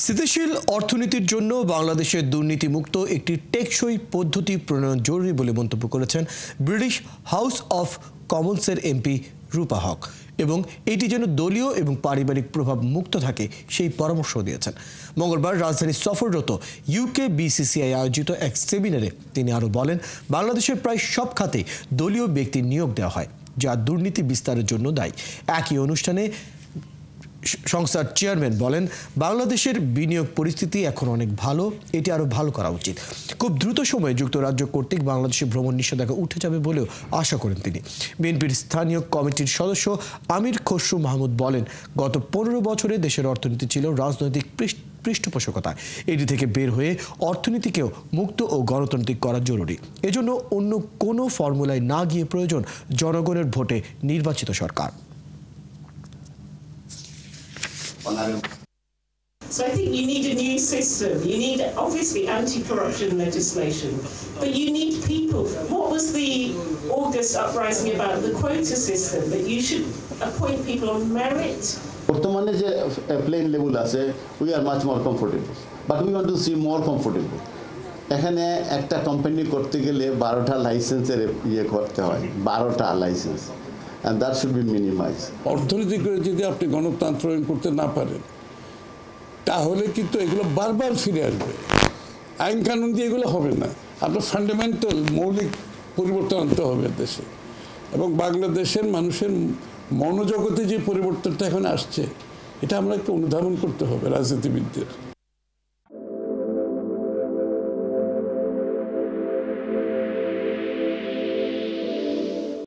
স্থিতিশীল অর্থনীতির জন্য বাংলাদেশের দুর্নীতিমুক্ত একটি টেকসই পদ্ধতি প্রণয়ন জরুরি বলে মন্তব্য করেছেন ব্রিটিশ হাউস অফ কমন্সের এমপি রূপা হক এবং এটি যেন দলীয় এবং পারিবারিক প্রভাব মুক্ত থাকে সেই পরামর্শ দিয়েছেন। মঙ্গলবার রাজধানী সফররত ইউকে বিসিসিআই আয়োজিত এক সেমিনারে তিনি আরও বলেন, বাংলাদেশের প্রায় সব খাতেই দলীয় ব্যক্তি নিয়োগ দেওয়া হয়, যা দুর্নীতি বিস্তারের জন্য দায়ী। একই অনুষ্ঠানে সংস্থার চেয়ারম্যান বলেন, বাংলাদেশের বিনিয়োগ পরিস্থিতি এখন অনেক ভালো, এটি আরও ভালো করা উচিত। খুব দ্রুত সময়ে যুক্তরাজ্য কর্তৃক বাংলাদেশে ভ্রমণ নিষেধাজ্ঞা উঠে যাবে বলেও আশা করেন তিনি। বিএনপির স্থানীয় কমিটির সদস্য আমির খসরু মাহমুদ বলেন, গত 15 বছরে দেশের অর্থনীতি ছিল রাজনৈতিক পৃষ্ঠপোষকতায়। এটি থেকে বের হয়ে অর্থনীতিকেও মুক্ত ও গণতান্ত্রিক করা জরুরি। এজন্য অন্য কোনো ফর্মুলায় না গিয়ে প্রয়োজন জনগণের ভোটে নির্বাচিত সরকার। So I think you need a new system. You need obviously anti-corruption legislation, but you need people. What was the August uprising about? The quota system, that you should appoint people on merit. বর্তমানে যে plane level আছে, we are much more comfortable, but we want to see more comfortable. এখানে একটা company করতে গেলে 12টা লাইসেন্সের ইয়ে করতে হয়, 12টা licence, and that should be minimized. অর্থনীতি করে যদি আপনি গণতন্ত্রায়ন করতে না পারেন, তাহলে কিন্তু এগুলো বারবার ফিরে আসবে। আইন কানুন দিয়ে এগুলো হবে না। আপনার ফান্ডামেন্টাল মৌলিক পরিবর্তন আনতে হবে দেশে। এবং বাংলাদেশের মানুষের মনোজগতে যে পরিবর্তনটা এখন আসছে, এটা আমরা একটু অনুধাবন করতে হবে রাজনীতিবিদদের।